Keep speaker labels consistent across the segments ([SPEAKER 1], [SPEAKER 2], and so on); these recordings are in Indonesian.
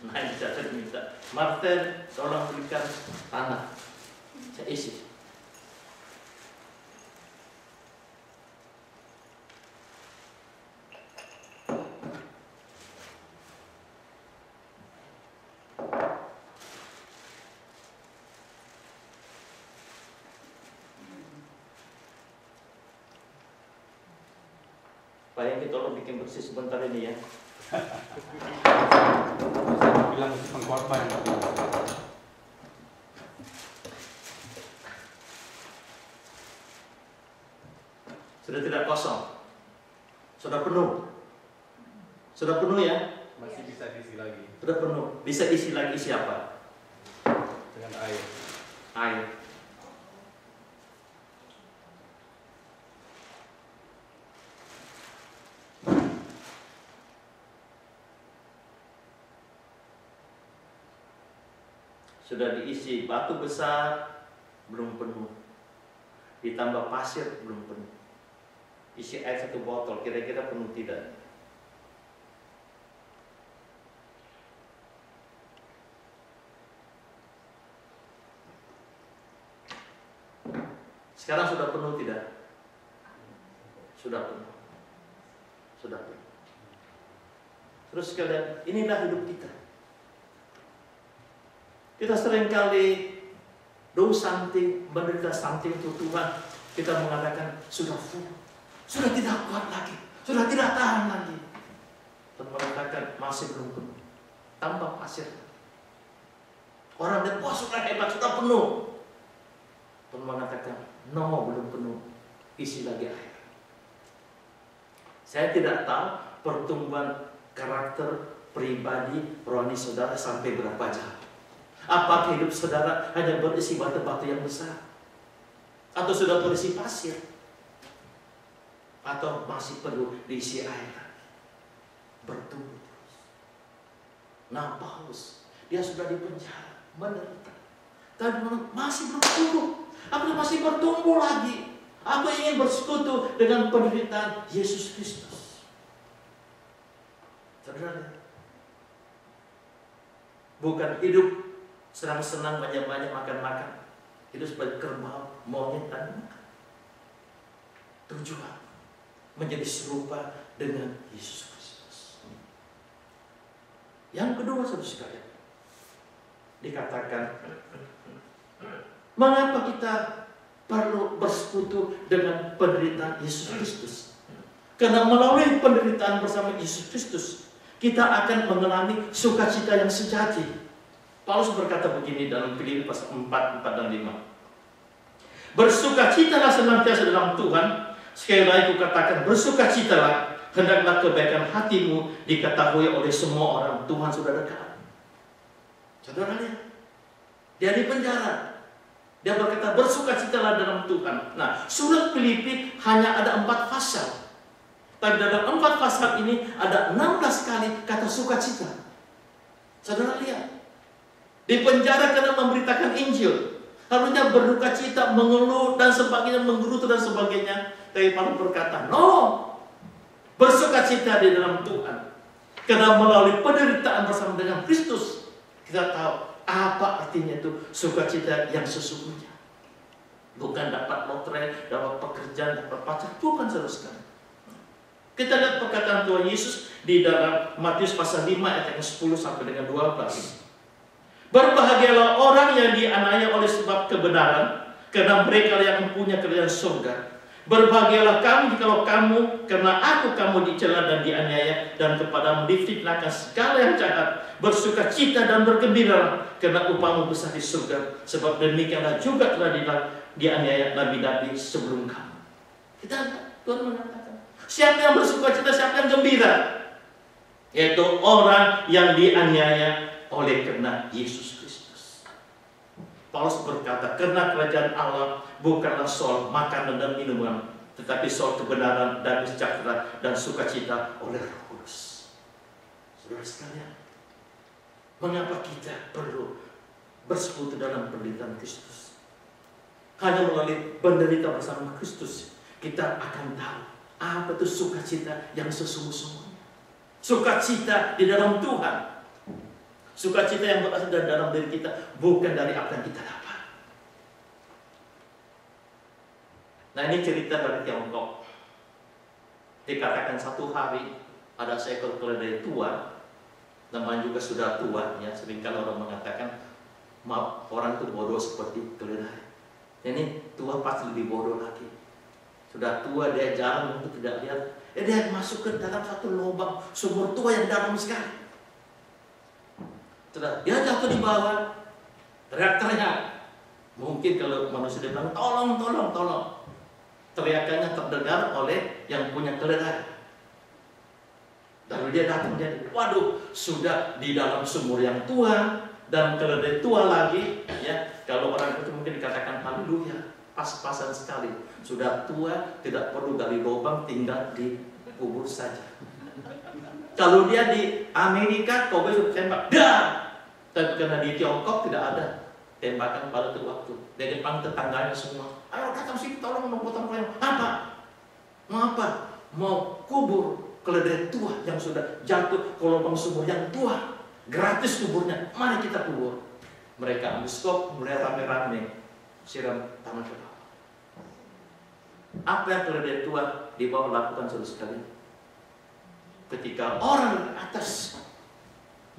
[SPEAKER 1] Nah, ini saya minta Martin tolong berikan tanah, saya isi. Pak Yengki tolong bikin bersih sebentar ini ya.
[SPEAKER 2] Saya bilang pengkhotbah yang
[SPEAKER 1] Sudah tidak kosong, sudah penuh, sudah penuh ya?
[SPEAKER 2] masih bisa diisi lagi
[SPEAKER 1] Sudah penuh, bisa isi lagi siapa?
[SPEAKER 2] dengan air.
[SPEAKER 1] Air. Sudah diisi batu besar, belum penuh. Ditambah pasir, belum penuh. Isi air 1 botol, kira-kira penuh tidak? Sekarang sudah penuh tidak? Sudah penuh. Sudah penuh. Terus sekalian, inilah hidup kita. Kita seringkali do something, menderita something untuk Tuhan. Kita mengatakan sudah full, sudah tidak kuat lagi, sudah tidak tahan lagi. Dan mengatakan masih belum penuh, tambah pasir. Orang lihat, wah sudah hebat, sudah penuh. Dan mengatakan, no belum penuh, isi lagi air. Saya tidak tahu pertumbuhan karakter pribadi rohani saudara sampai berapa jauh. Apakah hidup saudara hanya berisi batu-batu yang besar? Atau sudah berisi pasir? Atau masih perlu diisi air? Bertumbuh terus. Nah, Paulus, dia sudah dipenjara, menderita. Tapi masih belum tumbuh. Aku masih bertumbuh lagi. Aku ingin bersekutu dengan penderitaan Yesus Kristus. Saudara, bukan hidup senang-senang, banyak-banyak, makan-makan. Itu sebagai kerbau, monyet, dan makan. Tujuan menjadi serupa dengan Yesus Kristus. Yang kedua, saudara sekalian, dikatakan, mengapa kita perlu bersekutu dengan penderitaan Yesus Kristus? Karena melalui penderitaan bersama Yesus Kristus, kita akan mengalami sukacita yang sejati. Paulus berkata begini dalam Filipi pasal 4 dan 5. Bersukacitalah senantiasa dalam Tuhan. Sekali lagi kukatakan, bersukacitalah. Hendaklah kebaikan hatimu diketahui oleh semua orang. Tuhan sudah dekat. Saudara lihat, dia di penjara. Dia berkata, bersukacitalah dalam Tuhan. Nah, surat Filipi hanya ada 4 pasal. Tapi dalam 4 pasal ini ada 16 kali kata sukacita. Saudara lihat. Di penjara karena memberitakan Injil. Harusnya berduka cita, mengeluh dan sebagainya, menggerutu dan sebagainya. Tapi Paulus berkata, no. Bersuka cita di dalam Tuhan. Karena melalui penderitaan bersama dengan Kristus, kita tahu apa artinya itu sukacita yang sesungguhnya. Bukan dapat lotre, dapat pekerjaan, dapat pacar. Bukan, saudara sekalian. Kita lihat perkataan Tuhan Yesus di dalam Matius pasal 5 ayat yang 10 sampai dengan 12. Berbahagialah orang yang dianiaya oleh sebab kebenaran, karena mereka yang mempunyai kerajaan surga. Berbahagialah kamu jikalau kamu, karena aku kamu dicela dan dianiaya, dan kepadamu difitnahkan segala yang jahat. Bersuka cita dan bergembira, karena upahmu besar di surga. Sebab demikianlah juga telah dianiaya nabi-nabi sebelum kamu. Kita Tuhan mengatakan, siapa yang bersuka cita, siapa yang gembira? Yaitu orang yang dianiaya oleh karena Yesus Kristus. Paulus berkata, karena kerajaan Allah bukanlah soal makanan dan minuman, tetapi soal kebenaran, damai sejahtera dan sukacita oleh Roh Kudus. Saudara sekalian, mengapa kita perlu bersekutu dalam penderitaan Kristus? Hanya melalui penderita bersama Kristus, kita akan tahu apa itu sukacita yang sesungguh-sungguhnya. Sukacita di dalam Tuhan. Sukacita yang berasal dari dalam diri kita, bukan dari apa yang kita dapat. Nah, ini cerita dari Tiongkok. Dikatakan satu hari ada seekor keledai tua, namanya juga sudah tua, ya. Seringkali orang mengatakan, maaf, orang itu bodoh seperti keledai. Ini tua pasti lebih bodoh lagi. Sudah tua, dia jarang untuk tidak lihat. Dia masuk ke dalam satu lubang sumur tua yang dalam sekali. Sudah, dia jatuh di bawah, teriak-teriak. Mungkin kalau manusia dia bilang, tolong, tolong, tolong. Teriakannya terdengar oleh yang punya keledai. Lalu dia datang, dia, waduh, sudah di dalam sumur yang tua dan keledai tua lagi, ya. Kalau orang itu mungkin dikatakan haleluya, pas-pasan sekali. Sudah tua, tidak perlu gali lubang, tinggal di kubur saja. Kalau dia di Amerika, kau bisa tembak, dah. Tapi karena di Tiongkok tidak ada tembakan pada itu waktu. Dia dipanggil tetangganya semua. Ayo datang sini, tolong memotong koyong. Apa? Mau apa? Mau kubur keledai tua yang sudah jatuh ke lubang sumur yang tua. Gratis kuburnya. Mari kita kubur. Mereka ambil skop, mulai rame-rame siram tangan ke bawah. Apa yang keledai tua di bawah lakukan saudara sekalian? Ketika orang di atas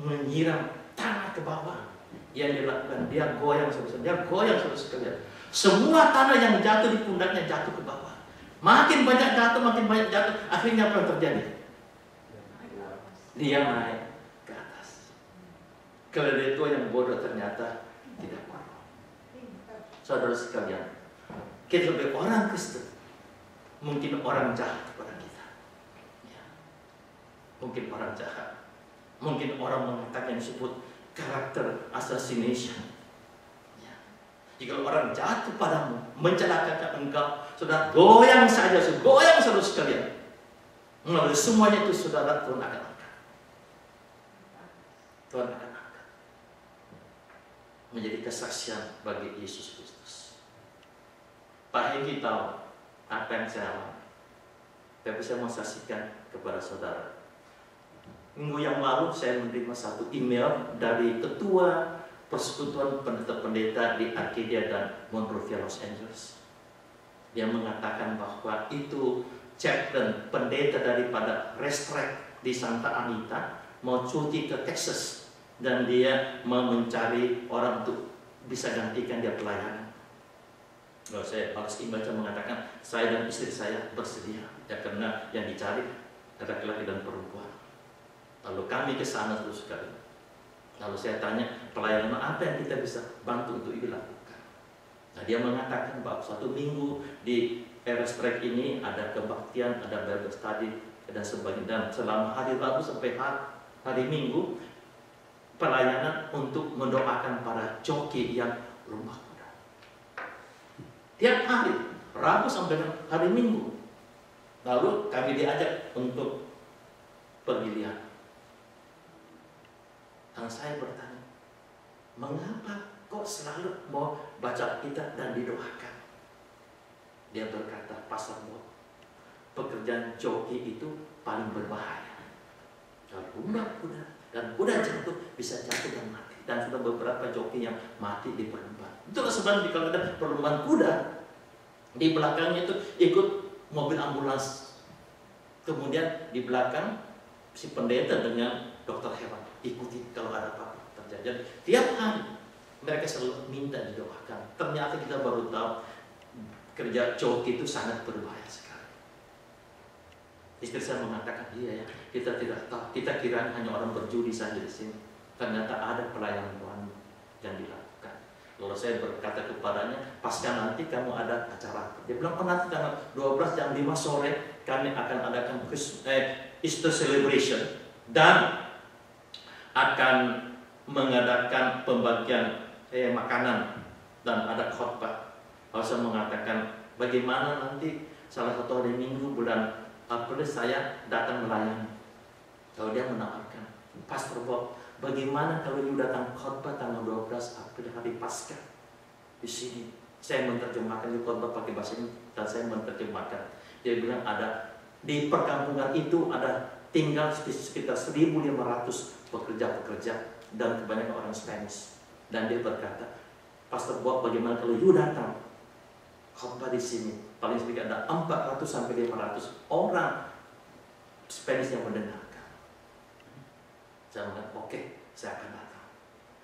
[SPEAKER 1] menyiram tanah ke bawah, yang dilakukan dia goyang saudara, dia goyang saudara sekalian. Semua tanah yang jatuh di pundaknya jatuh ke bawah. Makin banyak jatuh, akhirnya apa yang terjadi? Dia naik ke atas. Keledai tua yang bodoh ternyata tidak bodoh. Saudara sekalian, kita sebagai orang Kristen, mungkin orang jahat kepada kita, ya. Mungkin orang jahat, mungkin orang mengatakan yang disebut karakter assassination. Ya. Jika orang jahat kepadamu, mencelakakan engkau, sudah goyang saja, goyang saudara sekalian. Melalui semuanya itu saudara, Tuhan akan angkat. Tuhan akan angkat. Menjadi kesaksian bagi Yesus Kristus. Pak Hengki tahu apa yang saya alami, tapi saya mau saksikan kepada saudara. Minggu yang lalu saya menerima satu email dari ketua Persekutuan Pendeta-Pendeta di Arcadia dan Monrovia, Los Angeles. Dia mengatakan bahwa itu chaplain pendeta daripada Restrek di Santa Anita mau cuti ke Texas dan dia mau mencari orang untuk bisa gantikan dia pelayanan. Lalu saya balas email, saya mengatakan saya dan istri saya bersedia, ya, karena yang dicari ada laki-laki dan perempuan. Lalu kami ke sana terus sekali. Lalu saya tanya, pelayanan apa yang kita bisa bantu untuk dilakukan? Nah, dia mengatakan bahwa satu minggu di Restrek ini ada kebaktian, ada Bible study dan sebagainya. Dan selama hari Rabu sampai hari Minggu pelayanan untuk mendoakan para joki yang lumpuh kuda. Tiap hari, Rabu sampai hari Minggu. Lalu kami diajak untuk pergi lihat. Dan saya bertanya, mengapa kok selalu mau baca Alkitab dan didoakan? Dia berkata, Pastor Bob, pekerjaan joki itu paling berbahaya. Kalau kuda dan kuda jatuh bisa jatuh dan mati. Dan sudah beberapa joki yang mati di perlombaan. Itulah sebabnya kalau ada perlombaan kuda, di belakangnya itu ikut mobil ambulans. Kemudian di belakang si pendeta dengan dokter hewan ikuti kalau ada apa-apa terjadi. Tiap hari mereka selalu minta didoakan. Ternyata kita baru tahu kerja joki itu sangat berbahaya sekali. Istri saya mengatakan, iya ya, kita tidak tahu. Kita kira hanya orang berjudi saja di sini. Ternyata ada pelayanan Tuhan yang dilakukan. Lalu saya berkata kepadanya, pasca nanti kamu ada acara. Dia bilang, nanti tanggal 12 jam 5 sore kami akan adakan Easter celebration dan akan mengadakan pembagian makanan dan ada khotbah. Lalu saya mengatakan, bagaimana nanti salah satu hari Minggu bulan April saya datang melayani. Kalau dia menawarkan, Pastor Bob, bagaimana kalau you datang khotbah tanggal 12 April hari Paskah di sini? Saya menerjemahkan di khotbah pakai bahasa ini dan saya menerjemahkan. Dia bilang ada di perkampungan itu ada tinggal sekitar 1.500 pekerja-pekerja dan kebanyakan orang Spanish. Dan dia berkata, Pastor Bob, bagaimana kalau you datang khotbah di sini? Paling sedikit ada 400 sampai 500 orang Spanish yang mendengarkan. Saya bilang, oke, saya akan datang.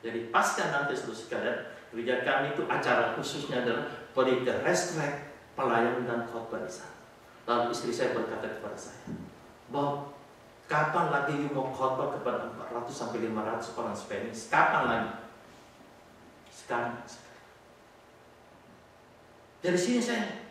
[SPEAKER 1] Jadi pasca nanti saudara sekalian, gereja kami itu acara khususnya adalah pergi ke restrek, pelayanan dan khotbah di sana. Lalu istri saya berkata kepada saya, Bob, kapan lagi you mau khotbah kepada 400 sampai 500 orang Spanish? Kapan lagi? Sekarang. Dari sini saya